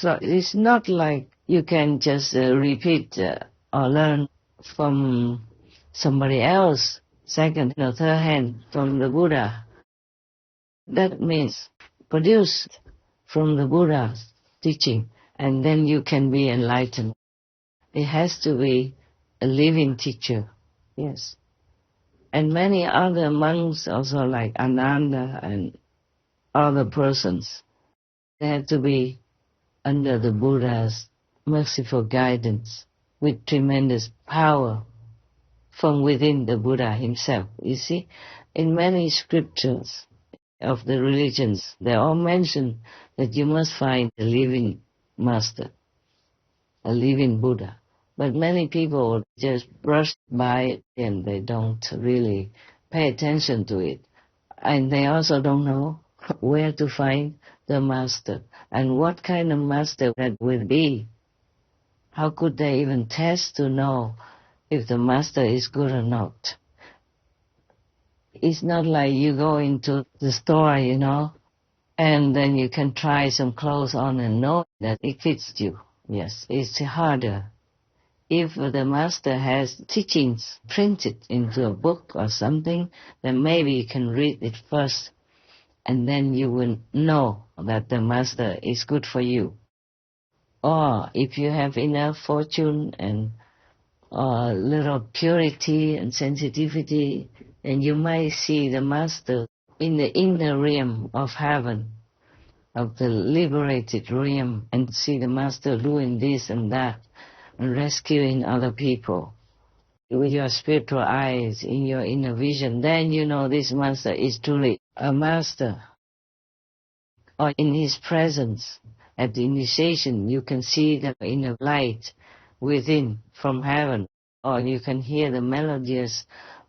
So it's not like you can just repeat or learn from somebody else, second or third hand from the Buddha. That means produced from the Buddha's teaching, and then you can be enlightened. It has to be a living teacher, yes. And many other monks also, like Ananda and other persons, they have to be under the Buddha's merciful guidance with tremendous power from within the Buddha himself. You see, in many scriptures of the religions, they all mention that you must find a living master, a living Buddha. But many people just brush by it and they don't really pay attention to it. And they also don't know where to find the master and what kind of master that will be. How could they even test to know if the master is good or not? It's not like you go into the store, and then you can try some clothes on and know that it fits you. Yes, it's harder. If the master has teachings printed into a book or something, then maybe you can read it first, and then you will know that the master is good for you. Or if you have enough fortune and a little purity and sensitivity, then you might see the master in the inner realm of heaven, of the liberated realm, and see the master doing this and that, and rescuing other people. With your spiritual eyes, in your inner vision, then you know this master is truly a master. Or in his presence, at the initiation, you can see the inner light within from heaven, or you can hear the melodious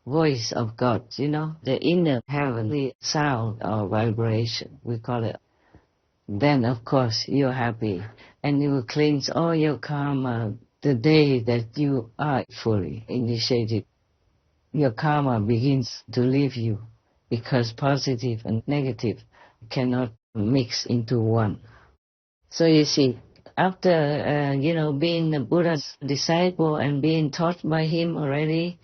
voice of God, the inner heavenly sound or vibration, we call it. Then, of course, you're happy, and you will cleanse all your karma the day that you are fully initiated. Your karma begins to leave you, because positive and negative cannot mix into one. So you see, after, being the Buddha's disciple and being taught by him already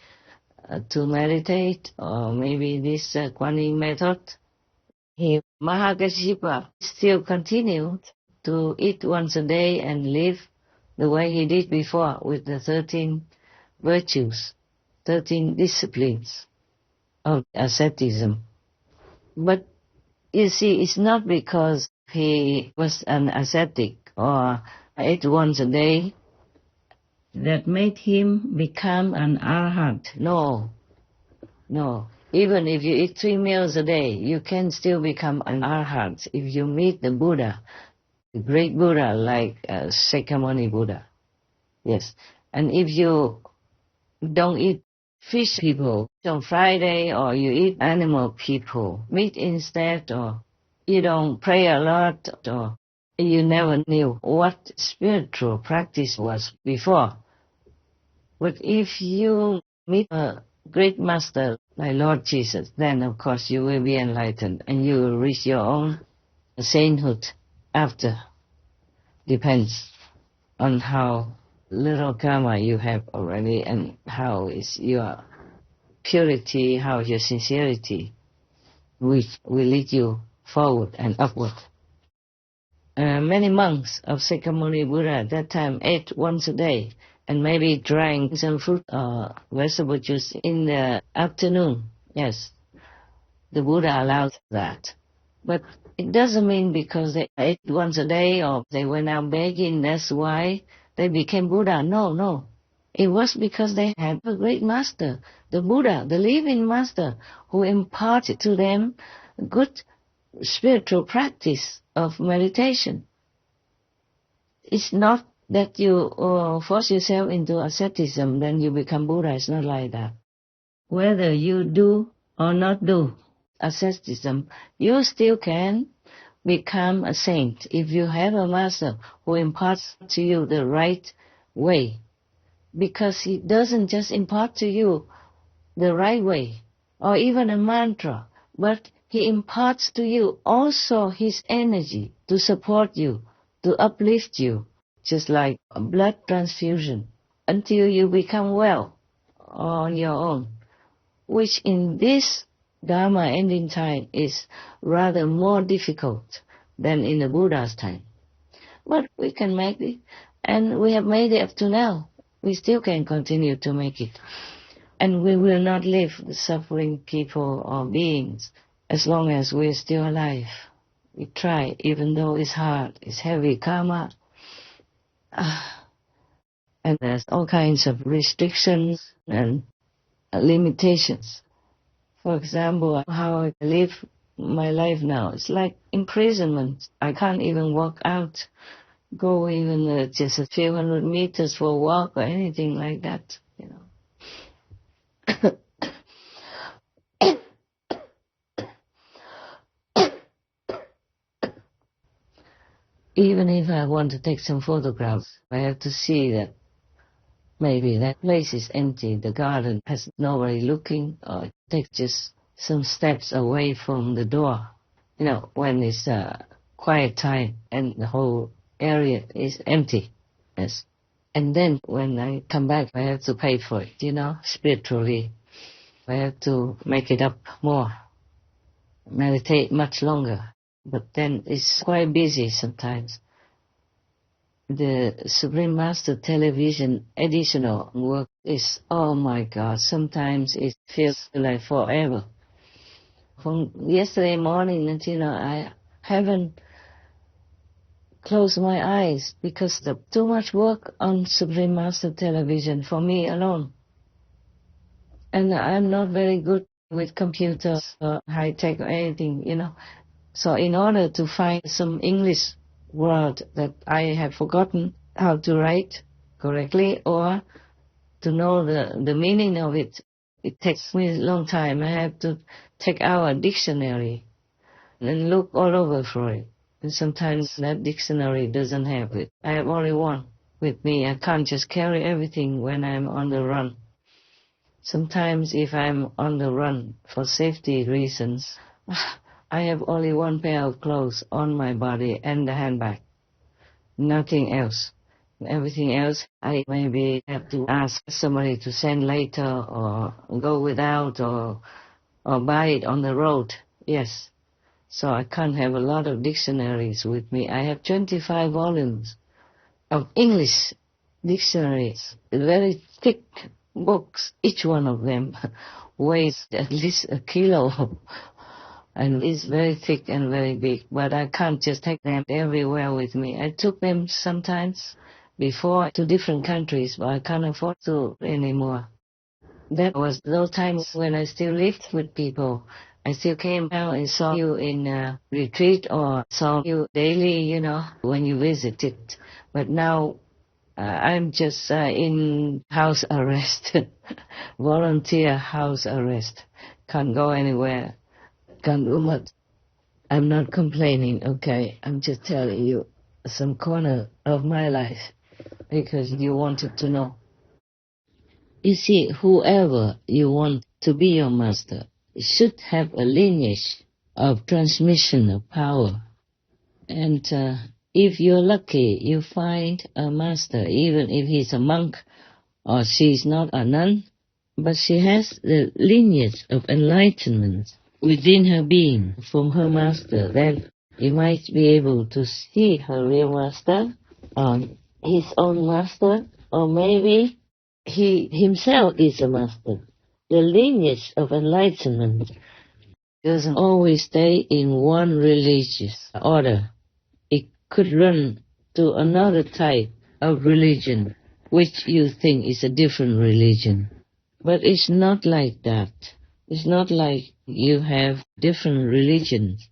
to meditate, or maybe this Kuan Yin method, Mahakasyapa still continued to eat once a day and live the way he did before with the 13 virtues, 13 disciplines of asceticism. But you see, it's not because he was an ascetic or ate once a day that made him become an arhat. No. Even if you eat 3 meals a day, you can still become an arhat if you meet the Buddha, the great Buddha like Shakyamuni Buddha. Yes. And if you don't eat fish people on Friday, or you eat animal people, meat instead, or you don't pray a lot, or you never knew what spiritual practice was before. But if you meet a great master like Lord Jesus, then of course you will be enlightened and you will reach your own sainthood after. Depends on how little karma you have already and how is your purity, how your sincerity, which will lead you forward and upward. Many monks of Shakyamuni Buddha at that time ate once a day and maybe drank some fruit or vegetable juice in the afternoon. Yes, the Buddha allowed that. But it doesn't mean because they ate once a day or they went out begging, that's why they became Buddha. No. It was because they had a great master, the Buddha, the living master, who imparted to them good spiritual practice of meditation. It's not that you force yourself into asceticism, then you become Buddha. It's not like that. Whether you do or not do asceticism, you still can become a saint if you have a master who imparts to you the right way. Because he doesn't just impart to you the right way or even a mantra, but he imparts to you also his energy to support you to uplift you, just like a blood transfusion, until you become well on your own, which in this Dharma ending time is rather more difficult than in the Buddha's time. But we can make it, and we have made it up to now. We still can continue to make it. And we will not leave the suffering people or beings as long as we're still alive. We try, even though it's hard, it's heavy karma. And there's all kinds of restrictions and limitations. For example, how I live my life now, it's like imprisonment. I can't even walk out, go even just a few hundred meters for a walk or anything like that, you know. Even if I want to take some photographs, I have to see that maybe that place is empty, the garden has nobody looking, or take just some steps away from the door. You know, when it's quiet time and the whole area is empty. Yes. And then when I come back, I have to pay for it, you know, spiritually. I have to make it up more, meditate much longer. But then it's quite busy sometimes. The Supreme Master television additional work is, oh my God, sometimes it feels like forever. From yesterday morning until now, I haven't closed my eyes because of too much work on Supreme Master television for me alone. And I'm not very good with computers or high-tech or anything, you know. So in order to find some English word that I have forgotten how to write correctly or to know the meaning of it, it takes me a long time. I have to take out a dictionary and look all over for it. And sometimes that dictionary doesn't have it. I have only one with me. I can't just carry everything when I'm on the run. Sometimes if I'm on the run for safety reasons, I have only one pair of clothes on my body and the handbag. Nothing else. Everything else I maybe have to ask somebody to send later or go without or buy it on the road. Yes. So I can't have a lot of dictionaries with me. I have 25 volumes of English dictionaries, very thick books. Each one of them weighs at least a kilo. And it's very thick and very big, but I can't just take them everywhere with me. I took them sometimes before to different countries, but I can't afford to anymore. That was those times when I still lived with people. I still came out and saw you in a retreat or saw you daily, you know, when you visited. But now I'm just in house arrest, volunteer house arrest. Can't go anywhere. Can't do much. I'm not complaining, okay? I'm just telling you some corner of my life because you wanted to know. You see, whoever you want to be your master should have a lineage of transmission of power. And if you're lucky, you find a master, even if he's a monk or she's not a nun, but she has the lineage of enlightenment within her being from her master, then you might be able to see her real master, his own master, or maybe he himself is a master. The lineage of enlightenment doesn't always stay in one religious order. It could run to another type of religion, which you think is a different religion. But it's not like that. It's not like you have different religions.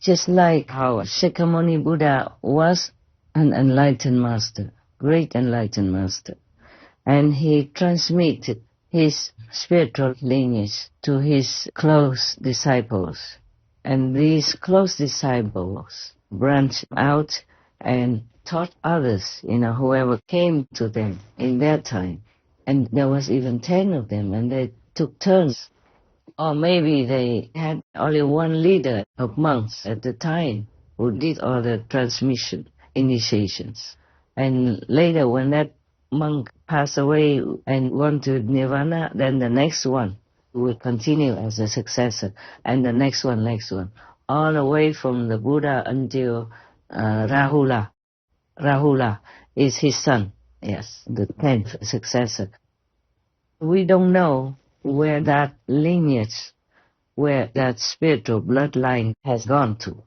Just like how Shakyamuni Buddha was an enlightened master, great enlightened master. And he transmitted his spiritual lineage to his close disciples. And these close disciples branched out and taught others, whoever came to them in their time. And there was even 10 of them, and they took turns. Or maybe they had only one leader of monks at the time who did all the transmission. initiations. And later, when that monk passed away and went to Nirvana, then the next one will continue as a successor, and the next one, all the way from the Buddha until Rahula. Rahula is his son, yes, the 10th successor. We don't know where that lineage, where that spiritual bloodline has gone to.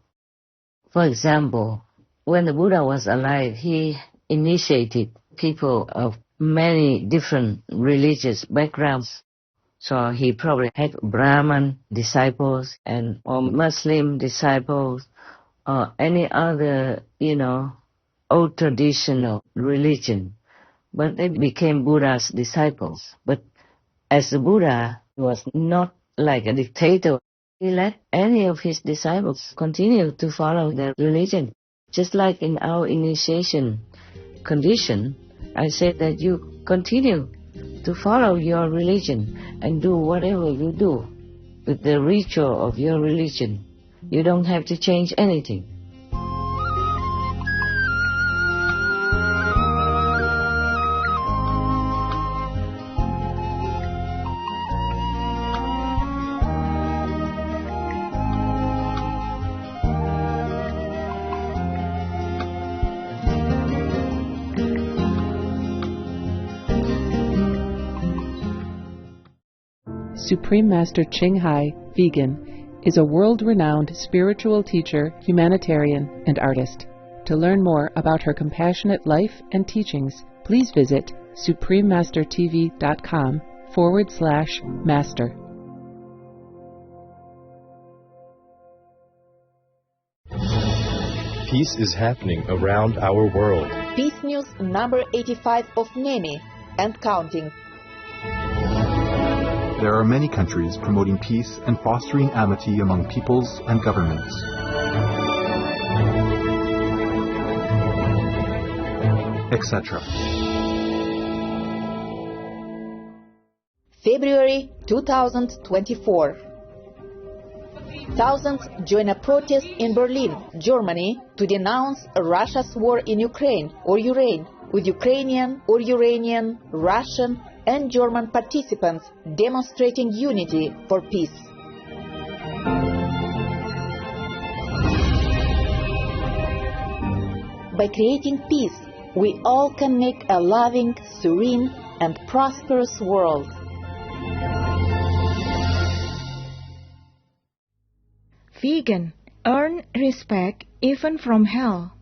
For example, when the Buddha was alive, he initiated people of many different religious backgrounds. So he probably had Brahman disciples or Muslim disciples or any other, old traditional religion. But they became Buddha's disciples. But as the Buddha was not like a dictator, he let any of his disciples continue to follow their religion. Just like in our initiation condition, I said that you continue to follow your religion and do whatever you do with the ritual of your religion. You don't have to change anything. Supreme Master CHINGHAI, vegan, is a world-renowned spiritual teacher, humanitarian, and artist. To learn more about her compassionate life and teachings, please visit suprememastertv.com/master. Peace is happening around our world. Peace News number 85 of NEMI and counting. There are many countries promoting peace and fostering amity among peoples and governments. Etc. February 2024. Thousands join a protest in Berlin, Germany, to denounce Russia's war in Ukraine or Ukraine, with Ukrainian or Iranian, Russian, and German participants demonstrating unity for peace. By creating peace, we all can make a loving, serene, and prosperous world. Vegan, earn respect even from hell.